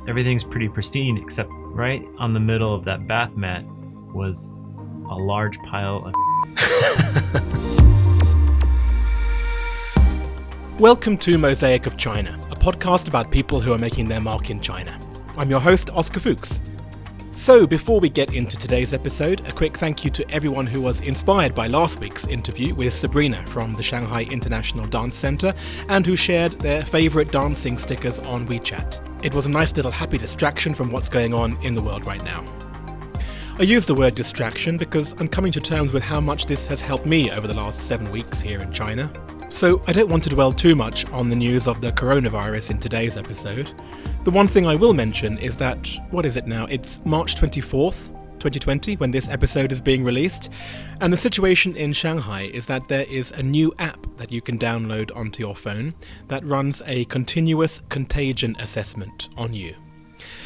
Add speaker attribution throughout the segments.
Speaker 1: everything's pretty pristine, except right on the middle of that bath mat was a large pile of
Speaker 2: Welcome to Mosaic of China, a podcast about people who are making their mark in China. I'm your host, Oscar Fuchs. So, before we get into today's episode, a quick thank you to everyone who was inspired by last week's interview with Sabrina from the Shanghai International Dance Center and who shared their favourite dancing stickers on WeChat. It was a nice little happy distraction from what's going on in the world right now. I use the word distraction because I'm coming to terms with how much this has helped me over the last 7 weeks here in China. So I don't want to dwell too much on the news of the coronavirus in today's episode. The one thing I will mention is that, what is it now? It's March 24th, 2020, when this episode is being released. And the situation in Shanghai is that there is a new app that you can download onto your phone that runs a continuous contagion assessment on you.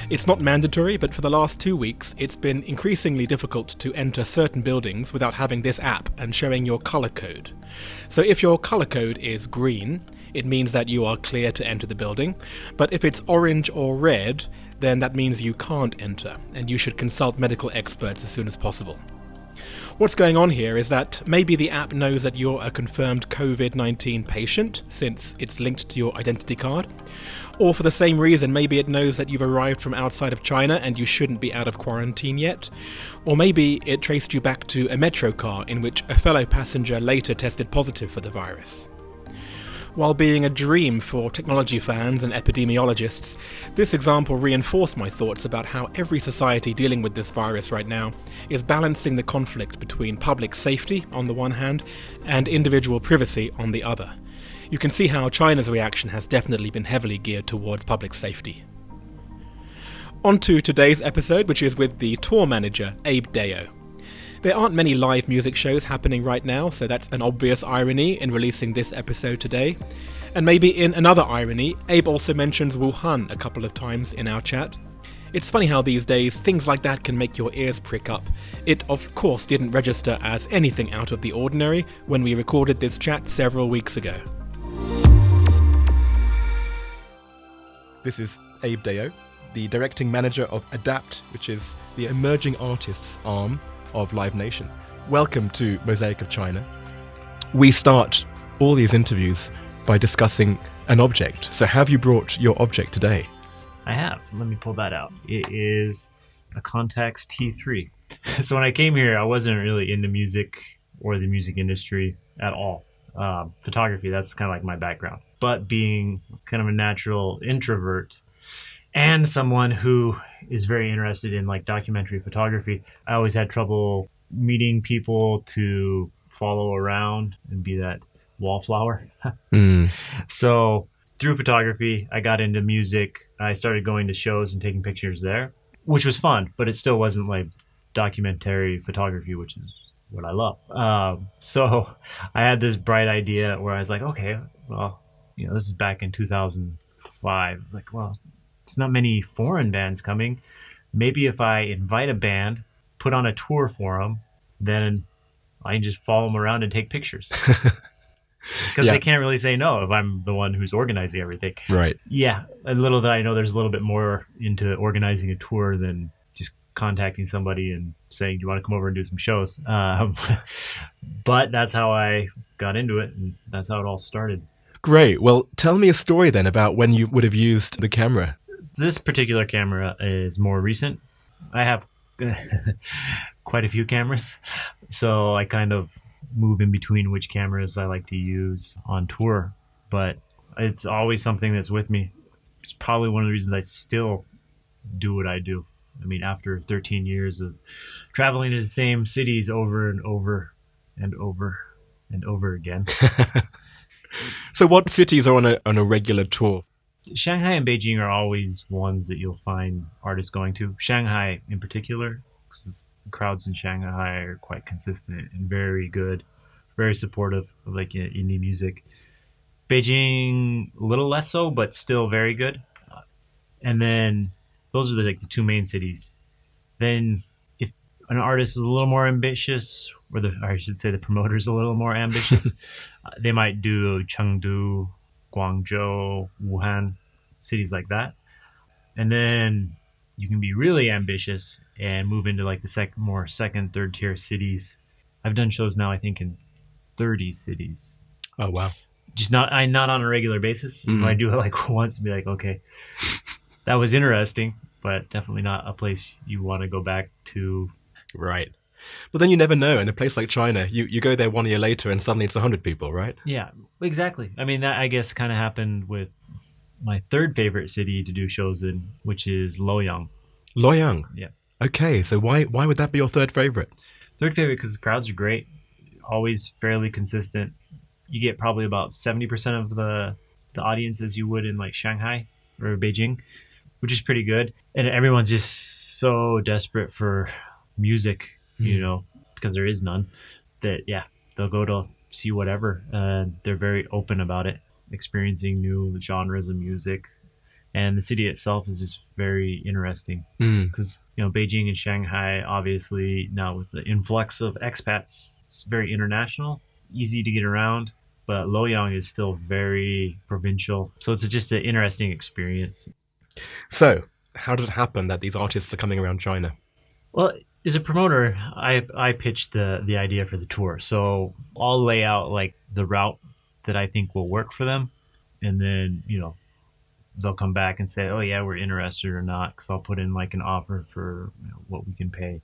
Speaker 2: It's not mandatory, but for the last 2 weeks, it's been increasingly difficult to enter certain buildings without having this app and showing your colour code. So if your colour code is green, it means that you are clear to enter the building, but if it's orange or red, then that means you can't enter, and you should consult medical experts as soon as possible. What's going on here is that maybe the app knows that you're a confirmed COVID-19 patient, since it's linked to your identity card, or for the same reason, maybe it knows that you've arrived from outside of China and you shouldn't be out of quarantine yet, or maybe it traced you back to a metro car in which a fellow passenger later tested positive for the virus. While being a dream for technology fans and epidemiologists, this example reinforced my thoughts about how every society dealing with this virus right now is balancing the conflict between public safety on the one hand and individual privacy on the other. You can see how China's reaction has definitely been heavily geared towards public safety. On to today's episode, which is with the tour manager, Abe Deyo. There aren't many live music shows happening right now, so that's an obvious irony in releasing this episode today. And maybe in another irony, Abe also mentions Wuhan a couple of times in our chat. It's funny how these days things like that can make your ears prick up. It of course didn't register as anything out of the ordinary when we recorded this chat several weeks ago. This is Abe Deyo, the directing manager of ADAPT, which is the emerging artists arm of Live Nation. Welcome to Mosaic of China. We start all these interviews by discussing an object. So have you brought your object today?
Speaker 1: I have. Let me pull that out. It is a Contax T3. So when I came here, I wasn't really into music or the music industry at all. Photography, that's kind of like my background. But being kind of a natural introvert and someone who is very interested in like documentary photography, I always had trouble meeting people to follow around and be that wallflower. So through photography, I got into music. I started going to shows and taking pictures there, which was fun, but it still wasn't like documentary photography, which is what I love. So I had this bright idea where I was like, okay, well, this is back in 2005. Like, well, it's not many foreign bands coming. Maybe if I invite a band, put on a tour for them, then I can just follow them around and take pictures. Because they can't really say no if I'm the one who's organizing everything.
Speaker 2: Right.
Speaker 1: Yeah. A little that I know there's a little bit more into organizing a tour than just contacting somebody and saying, do you want to come over and do some shows? But that's how I got into it, and that's how it all started.
Speaker 2: Great. Well, tell me a story then about when you would have used the camera.
Speaker 1: This particular camera is more recent. I have quite a few cameras, so I kind of move in between which cameras I like to use on tour, but it's always something that's with me. It's probably one of the reasons I still do what I do. I mean, after 13 years of traveling to the same cities over and over and over and over again.
Speaker 2: So what cities are on a regular tour?
Speaker 1: Shanghai and Beijing are always ones that you'll find artists going to. Shanghai in particular, because the crowds in Shanghai are quite consistent and very good, very supportive of like indie music. Beijing, a little less so, but still very good. And then those are the two main cities. Then if an artist is a little more ambitious, or I should say the promoter is a little more ambitious, they might do Chengdu, Guangzhou, Wuhan, cities like that. And then you can be really ambitious and move into like the more second, third tier cities. I've done shows now, I think, in 30 cities.
Speaker 2: Oh, wow.
Speaker 1: Just not on a regular basis. I do it like once and be like, okay, that was interesting, but definitely not a place you want to go back to.
Speaker 2: Right. But then you never know. In a place like China, you go there 1 year later and suddenly it's 100 people, right?
Speaker 1: Yeah, exactly. I mean, that I guess kind of happened with my third favorite city to do shows in, which is Loyang.
Speaker 2: Loyang?
Speaker 1: Yeah.
Speaker 2: Okay, so why would that be your third favorite?
Speaker 1: Third favorite because the crowds are great, always fairly consistent. You get probably about 70% of the audience as you would in like Shanghai or Beijing, which is pretty good. And everyone's just so desperate for music, because there is none, that, they'll go to see whatever. They're very open about it, experiencing new genres of music. And the city itself is just very interesting because, Beijing and Shanghai, obviously, now with the influx of expats, it's very international, easy to get around. But Loyang is still very provincial. So it's just an interesting experience.
Speaker 2: So, how does it happen that these artists are coming around China?
Speaker 1: Well, as a promoter, I pitched the idea for the tour. So I'll lay out like the route that I think will work for them. And then, they'll come back and say, oh, yeah, we're interested or not. Because I'll put in like an offer for what we can pay.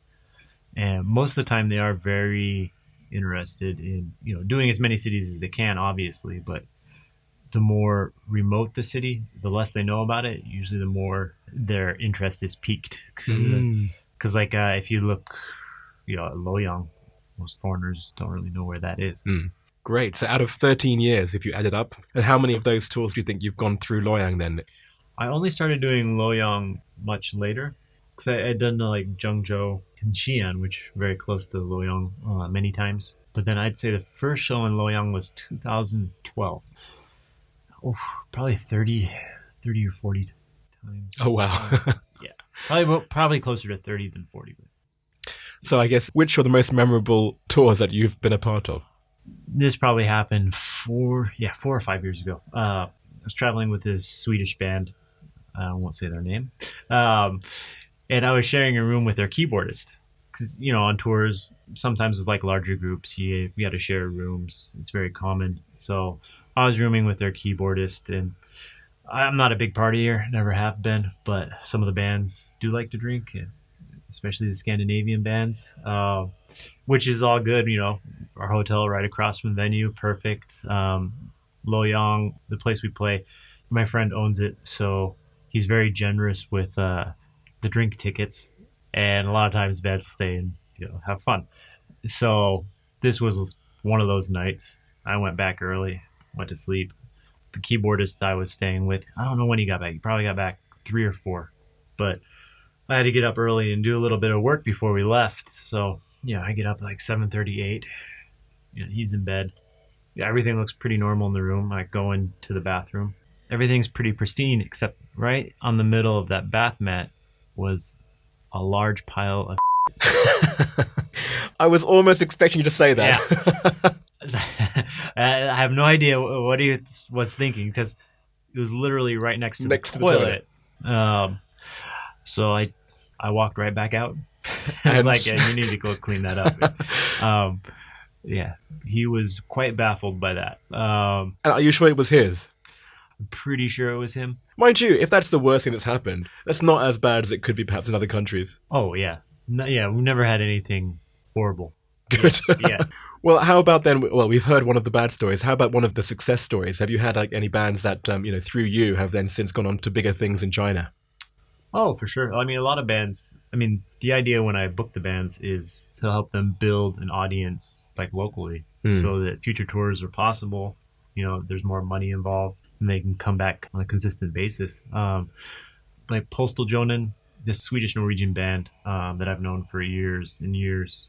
Speaker 1: And most of the time they are very interested in, doing as many cities as they can, obviously. But the more remote the city, the less they know about it. Usually the more their interest is piqued. Because if you look, at Loyang, most foreigners don't really know where that is.
Speaker 2: Great. So out of 13 years, if you add it up, and how many of those tours do you think you've gone through Loyang then?
Speaker 1: I only started doing Loyang much later, because I had done like Zhengzhou and Xi'an, which are very close to Loyang, many times. But then I'd say the first show in Loyang was 2012. Oh, probably 30 or 40 times.
Speaker 2: Oh, wow.
Speaker 1: Yeah, probably closer to 30 than 40.
Speaker 2: So I guess, which are the most memorable tours that you've been a part of?
Speaker 1: This probably happened 4 or 5 years ago. I was traveling with this Swedish band. I won't say their name. And I was sharing a room with their keyboardist. Because, on tours, sometimes with like larger groups, we had to share rooms. It's very common. So I was rooming with their keyboardist, and I'm not a big partier, never have been, but some of the bands do like to drink, especially the Scandinavian bands, which is all good. Our hotel right across from the venue, perfect. Loyang, the place we play, my friend owns it, so he's very generous with the drink tickets, and a lot of times bands will stay and have fun. So this was one of those nights. I went back early, went to sleep. The keyboardist I was staying with, I don't know when he got back. He probably got back 3 or 4, but I had to get up early and do a little bit of work before we left. So I get up like 7:38. He's in bed. Everything looks pretty normal in the room. I go into the bathroom. Everything's pretty pristine, except right on the middle of that bath mat was a large pile of
Speaker 2: I was almost expecting you to say that.
Speaker 1: Yeah. I have no idea what he was thinking, because it was literally right next to the toilet. So I walked right back out. I was like, yeah, you need to go clean that up. Yeah, he was quite baffled by that.
Speaker 2: And are you sure it was his?
Speaker 1: I'm pretty sure it was him.
Speaker 2: Mind you, if that's the worst thing that's happened, that's not as bad as it could be perhaps in other countries.
Speaker 1: Oh, yeah. Yeah, we've never had anything horrible.
Speaker 2: Good.
Speaker 1: Yeah.
Speaker 2: Well, how about then, we've heard one of the bad stories. How about one of the success stories? Have you had like any bands that, through you have then since gone on to bigger things in China?
Speaker 1: Oh, for sure. I mean, a lot of bands, the idea when I book the bands is to help them build an audience like locally so that future tours are possible. There's more money involved and they can come back on a consistent basis. Like Postal Jonen, this Swedish-Norwegian band that I've known for years and years.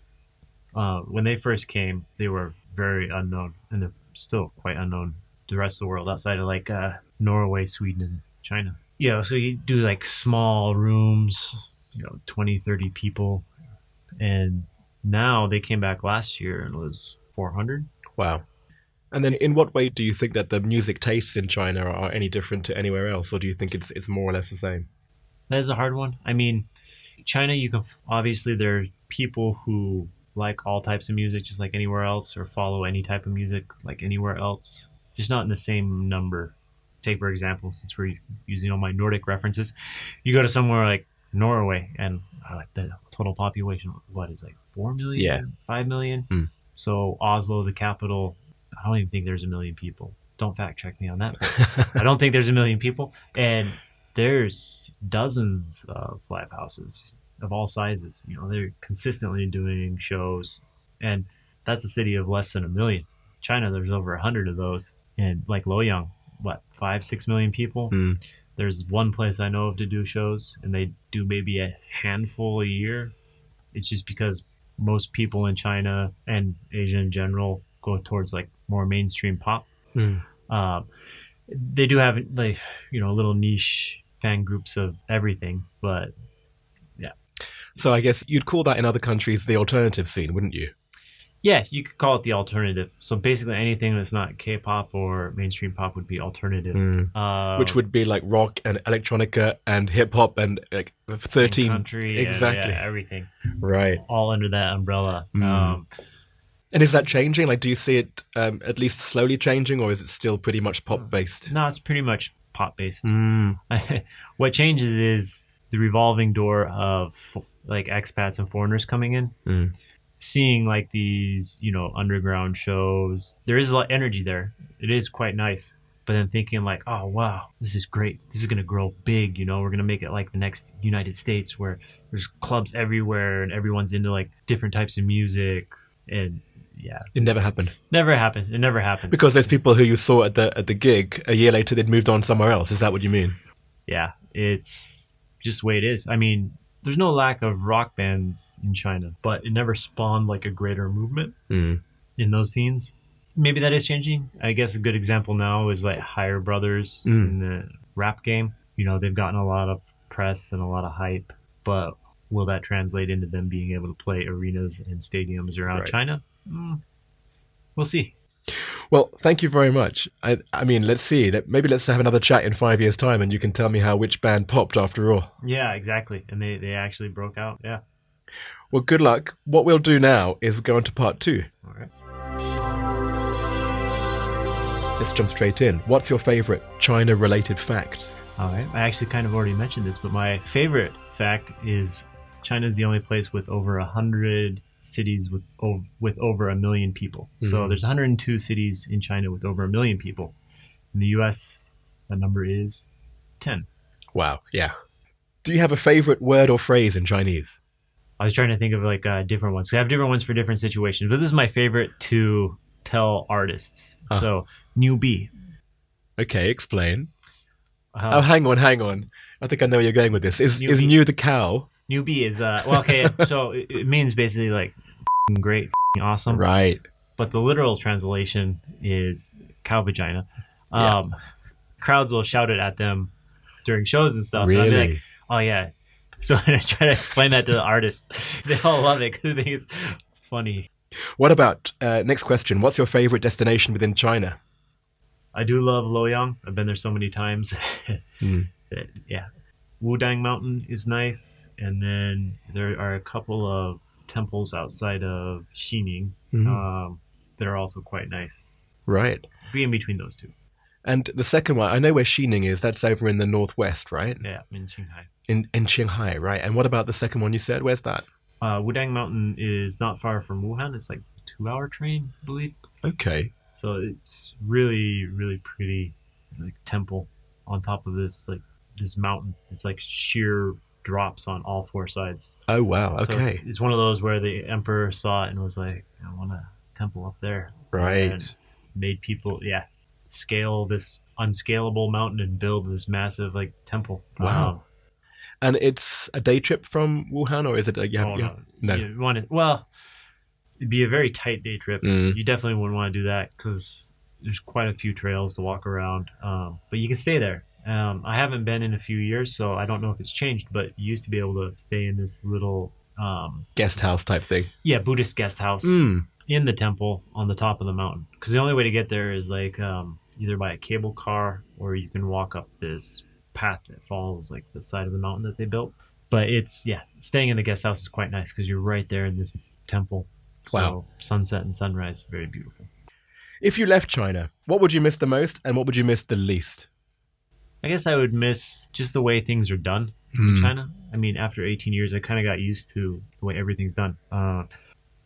Speaker 1: When they first came, they were very unknown, and they're still quite unknown to the rest of the world outside of like Norway, Sweden, and China. So you do like small rooms, 20, 30 people. And now they came back last year and it was 400.
Speaker 2: Wow. And then in what way do you think that the music tastes in China are any different to anywhere else? Or do you think it's more or less the same?
Speaker 1: That is a hard one. I mean, China, you can obviously there are people who like all types of music just like anywhere else, or follow any type of music like anywhere else, just not in the same number. Take for example, since we're using all my Nordic references, you go to somewhere like Norway, and like the total population, what is like 4 million,
Speaker 2: Yeah.
Speaker 1: 5 million. So Oslo, the capital, I don't even think there's a million people. Don't fact check me on that. I don't think there's a million people, and there's dozens of live houses of all sizes. You know, they're consistently doing shows, and that's a city of less than a million. China, there's over 100 of those, and like Loyang, what, 5-6 million people. There's one place I know of to do shows, and they do maybe a handful a year. It's just because most people in China and Asia in general go towards like more mainstream pop. They do have like, you know, little niche fan groups of everything, but yeah.
Speaker 2: So I guess you'd call that in other countries the alternative scene, wouldn't you?
Speaker 1: Yeah, you could call it the alternative. So basically anything that's not K-pop or mainstream pop would be alternative.
Speaker 2: Which would be like rock and electronica and hip-hop and like 13...
Speaker 1: country.
Speaker 2: Exactly.
Speaker 1: And, everything.
Speaker 2: Right.
Speaker 1: All under that umbrella.
Speaker 2: And is that changing? Like, do you see it at least slowly changing, or is it still pretty much pop-based?
Speaker 1: No, it's pretty much pop-based. What changes is the revolving door of like expats and foreigners coming in. Seeing like these, you know, underground shows. There is a lot of energy there. It is quite nice. But then thinking like, oh, wow, this is great. This is going to grow big, you know. We're going to make it like the next United States where there's clubs everywhere and everyone's into like different types of music. And yeah.
Speaker 2: It never happened.
Speaker 1: Never happened. It never happens.
Speaker 2: Because there's people who you saw at the gig, a year later they'd moved on somewhere else. Is that what you mean?
Speaker 1: Yeah, it's just the way it is. I mean, there's no lack of rock bands in China, but it never spawned like a greater movement in those scenes. Maybe that is changing. I guess a good example now is like Higher Brothers in the rap game. You know, they've gotten a lot of press and a lot of hype, but will that translate into them being able to play arenas and stadiums around China? We'll see.
Speaker 2: Well, thank you very much. I mean, let's see. Maybe let's have another chat in 5 years' time and you can tell me how which band popped after all.
Speaker 1: Yeah, exactly. And they actually broke out. Yeah.
Speaker 2: Well, good luck. What we'll do now is go on to part 2.
Speaker 1: All right.
Speaker 2: Let's jump straight in. What's your favorite China-related fact?
Speaker 1: All right. I actually kind of already mentioned this, but my favorite fact is China is the only place with over 100 cities with over 1 million people. So there's 102 cities in China with over 1 million people. In the US, the number is 10.
Speaker 2: Wow, yeah. Do you have a favorite word or phrase in Chinese?
Speaker 1: I was trying to think of like different ones. So I have different ones for different situations, but this is my favorite to tell artists. So, New B.
Speaker 2: Okay, explain. Hang on. I think I know where you're going with this. Is New the cow?
Speaker 1: New B is, well, okay, so it means basically like great, awesome.
Speaker 2: Right.
Speaker 1: But the literal translation is cow vagina. Crowds will shout it at them during shows and stuff.
Speaker 2: Really?
Speaker 1: And I'll be like, oh, yeah. So when I try to explain that to the artists, they all love it because they think it's funny.
Speaker 2: What about, next question, what's your favorite destination within China?
Speaker 1: I do love Loyang. I've been there so many times. Yeah. Wudang Mountain is nice, and then there are a couple of temples outside of Xining that are also quite nice.
Speaker 2: Right.
Speaker 1: Be in between those two.
Speaker 2: And the second one, I know where Xining is. That's over in the northwest, right?
Speaker 1: Yeah, in Shanghai.
Speaker 2: In Shanghai, right. And what about the second one you said? Where's that?
Speaker 1: Wudang Mountain is not far from Wuhan. It's like a 2-hour train, I believe.
Speaker 2: Okay.
Speaker 1: So it's really, really pretty, like temple on top of this this mountain. It's like sheer drops on all 4 sides.
Speaker 2: Oh wow, okay.
Speaker 1: So it's one of those where the emperor saw it and was like, I want a temple up there.
Speaker 2: Right.
Speaker 1: And made people scale this unscalable mountain and build this massive like temple.
Speaker 2: Wow. And it's a day trip from Wuhan, or is it no.
Speaker 1: You want it, well, it'd be a very tight day trip. You definitely wouldn't want to do that because there's quite a few trails to walk around, but you can stay there. I haven't been in a few years, so I don't know if it's changed, but you used to be able to stay in this little
Speaker 2: guest house type thing. Yeah,
Speaker 1: Buddhist guest house in the temple on the top of the mountain. Because the only way to get there is like either by a cable car or you can walk up this path that follows like the side of the mountain that they built. But it's, staying in the guest house is quite nice because you're right there in this temple. So
Speaker 2: Wow.
Speaker 1: sunset and sunrise, very beautiful.
Speaker 2: If you left China, what would you miss the most and what would you miss the least?
Speaker 1: I guess I would miss just the way things are done in China. I mean, after 18 years, I kind of got used to the way everything's done. I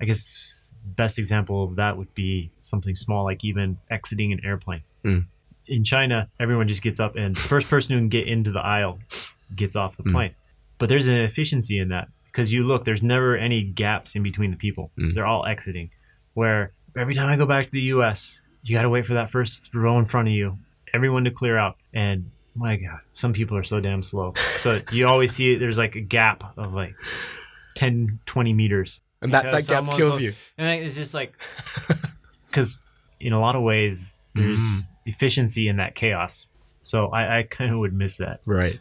Speaker 1: guess best example of that would be something small, like even exiting an airplane. In China, everyone just gets up and the first person who can get into the aisle gets off the plane. But there's an efficiency in that because you look, there's never any gaps in between the people. They're all exiting. Where every time I go back to the U.S., you got to wait for that first row in front of you, everyone to clear out. And my God, some people are so damn slow. So you always see there's like a gap of like 10, 20 meters.
Speaker 2: And that gap kills you.
Speaker 1: And it's just like, because in a lot of ways, there's efficiency in that chaos. So I kind of would miss that.
Speaker 2: Right.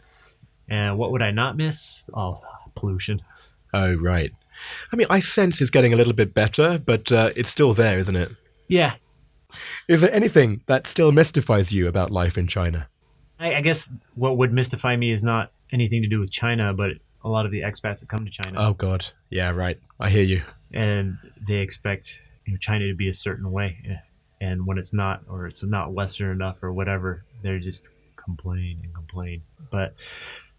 Speaker 1: And what would I not miss? Oh, pollution.
Speaker 2: Oh, right. I mean, I sense it's getting a little bit better, but it's still there, isn't it?
Speaker 1: Yeah.
Speaker 2: Is there anything that still mystifies you about life in China?
Speaker 1: I guess what would mystify me is not anything to do with China, but a lot of the expats that come to China.
Speaker 2: Oh, God. Yeah, right. I hear you.
Speaker 1: And they expect China to be a certain way. And when it's not, or it's not Western enough or whatever, they're just complain and complain. But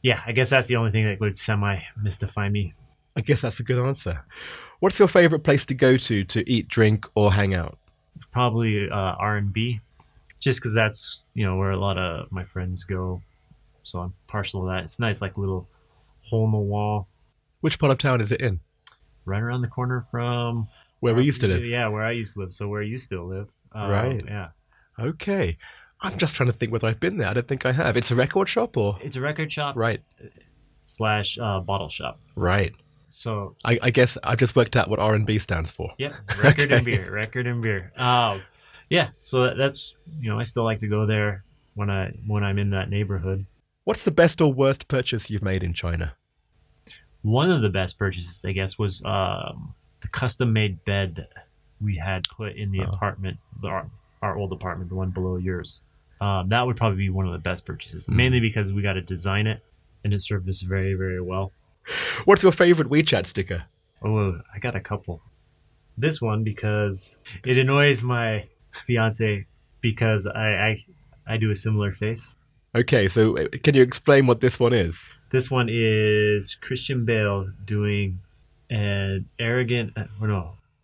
Speaker 1: yeah, I guess that's the only thing that would semi-mystify me.
Speaker 2: I guess that's a good answer. What's your favorite place to go to eat, drink, or hang out?
Speaker 1: Probably R&B, just because that's where a lot of my friends go. So I'm partial to that. It's nice, like little hole in the wall.
Speaker 2: Which part of town is it in?
Speaker 1: Right around the corner from
Speaker 2: where we used to live.
Speaker 1: Yeah, where I used to live. So where you still live.
Speaker 2: Right.
Speaker 1: Yeah.
Speaker 2: Okay. I'm just trying to think whether I've been there. I don't think I have. It's a record shop or?
Speaker 1: It's a record shop.
Speaker 2: Right.
Speaker 1: / bottle shop.
Speaker 2: Right.
Speaker 1: So
Speaker 2: I guess I've just worked out what R&B stands for.
Speaker 1: Yeah. Record and beer. Record and beer. Yeah. So that's, I still like to go there when I'm in that neighborhood.
Speaker 2: What's the best or worst purchase you've made in China?
Speaker 1: One of the best purchases, I guess, was the custom-made bed that we had put in the apartment, our old apartment, the one below yours. That would probably be one of the best purchases, mainly because we got to design it, and it served us very, very well.
Speaker 2: What's your favorite WeChat sticker?
Speaker 1: Oh, I got a couple. This one, because it annoys my fiance, because I do a similar face.
Speaker 2: Okay, so can you explain what this one is?
Speaker 1: This one is Christian Bale doing an arrogant,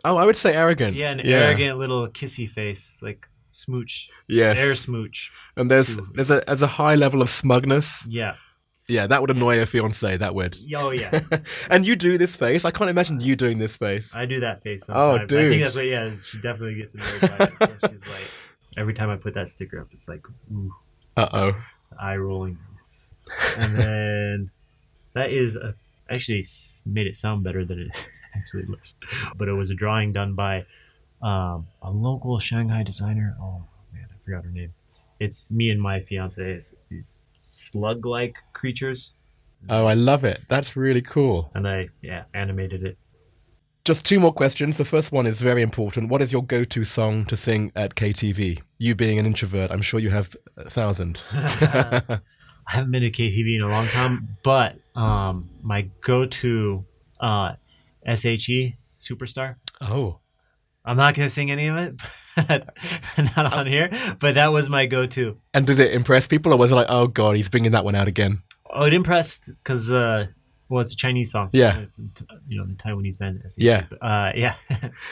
Speaker 2: Oh, I would say arrogant.
Speaker 1: Yeah, arrogant little kissy face, like smooch.
Speaker 2: Yes.
Speaker 1: Air smooch.
Speaker 2: And there's a high level of smugness.
Speaker 1: Yeah.
Speaker 2: Yeah, that would annoy a fiance, that would.
Speaker 1: Oh, yeah.
Speaker 2: And you do this face? I can't imagine you doing this face.
Speaker 1: I do that face sometimes.
Speaker 2: Oh, dude.
Speaker 1: I think that's what, she definitely gets annoyed by it. So she's like, every time I put that sticker up, it's like, ooh.
Speaker 2: Uh-oh.
Speaker 1: Eye rolling. And then that is actually made it sound better than it actually looks. But it was a drawing done by a local Shanghai designer. Oh, man, I forgot her name. It's me and my fiance. These slug-like creatures.
Speaker 2: Oh, I love it. That's really cool.
Speaker 1: And I animated it.
Speaker 2: Just 2 more questions. The first one is very important. What is your go-to song to sing at KTV? You being an introvert, I'm sure you have 1,000.
Speaker 1: I haven't been to KTV in a long time, but my go-to s01e27 Superstar.
Speaker 2: Oh.
Speaker 1: I'm not going to sing any of it, not on here, but that was my go-to.
Speaker 2: And did it impress people, or was it like, oh God, he's bringing that one out again?
Speaker 1: Oh, it impressed because, it's a Chinese song.
Speaker 2: Yeah.
Speaker 1: The Taiwanese band. s01e27.
Speaker 2: Yeah.
Speaker 1: Yeah.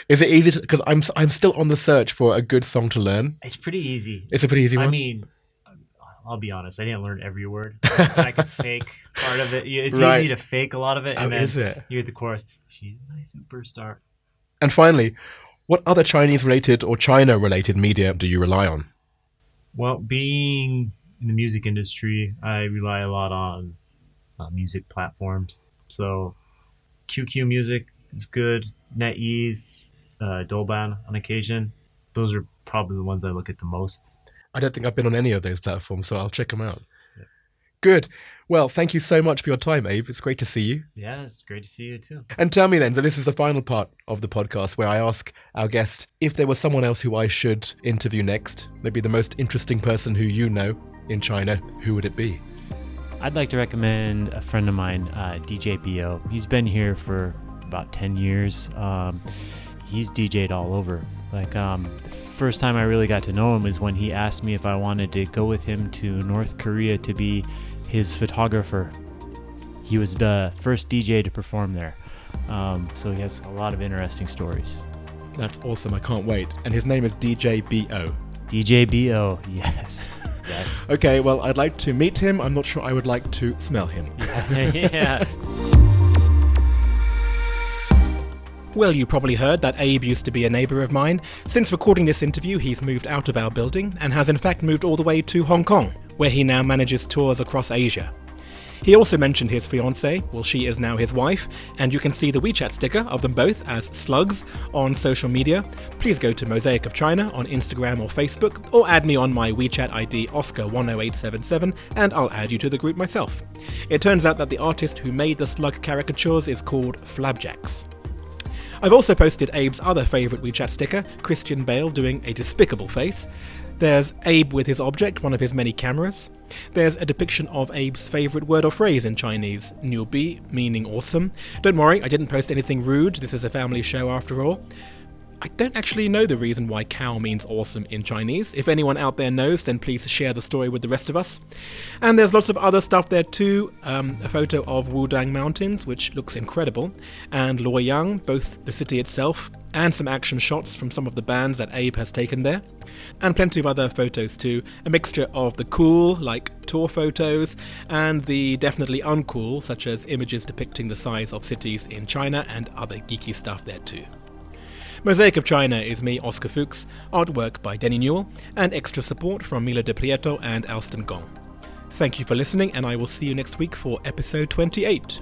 Speaker 2: Is it easy to, because I'm still on the search for a good song to learn.
Speaker 1: It's pretty easy.
Speaker 2: It's a pretty easy one?
Speaker 1: I mean, I'll be honest, I didn't learn every word. I could fake part of it. It's easy to fake a lot of it. And then
Speaker 2: is it?
Speaker 1: You hear the chorus, she's my superstar.
Speaker 2: And finally, what other Chinese-related or China-related media do you rely on?
Speaker 1: Well, being in the music industry, I rely a lot on music platforms. So QQ Music is good, NetEase, Dolban on occasion. Those are probably the ones I look at the most.
Speaker 2: I don't think I've been on any of those platforms, so I'll check them out. Yeah. Good. Well, thank you so much for your time, Abe. It's great to see you.
Speaker 1: Yeah, it's great to see you too.
Speaker 2: And tell me then, so this is the final part of the podcast where I ask our guest if there was someone else who I should interview next, maybe the most interesting person who you know in China, who would it be?
Speaker 1: I'd like to recommend a friend of mine, DJ Deyo. He's been here for about 10 years. He's DJ'd all over. The first time I really got to know him is when he asked me if I wanted to go with him to North Korea to be his photographer. He was the first DJ to perform there. So he has a lot of interesting stories.
Speaker 2: That's awesome. I can't wait. And his name is DJ Bo.
Speaker 1: DJ Bo, yes. Yeah.
Speaker 2: Okay, well, I'd like to meet him. I'm not sure I would like to smell him.
Speaker 1: Yeah.
Speaker 2: Well, you probably heard that Abe used to be a neighbour of mine. Since recording this interview, he's moved out of our building and has in fact moved all the way to Hong Kong, where he now manages tours across Asia. He also mentioned his fiancée, well, she is now his wife, and you can see the WeChat sticker of them both as slugs on social media. Please go to Mosaic of China on Instagram or Facebook, or add me on my WeChat ID s01e27, and I'll add you to the group myself. It turns out that the artist who made the slug caricatures is called Flabjacks. I've also posted Abe's other favourite WeChat sticker, Christian Bale doing a despicable face. There's Abe with his object, one of his many cameras. There's a depiction of Abe's favourite word or phrase in Chinese, niu bi, meaning awesome. Don't worry, I didn't post anything rude, this is a family show after all. I don't actually know the reason why cow means awesome in Chinese. If anyone out there knows, then please share the story with the rest of us. And there's lots of other stuff there too. A photo of Wudang Mountains, which looks incredible, and Luoyang, both the city itself, and some action shots from some of the bands that Abe has taken there. And plenty of other photos too. A mixture of the cool, like tour photos, and the definitely uncool, such as images depicting the size of cities in China and other geeky stuff there too. Mosaic of China is me, Oscar Fuchs, artwork by Denny Newell, and extra support from Mila De Prieto and Alston Gong. Thank you for listening, and I will see you next week for episode 28.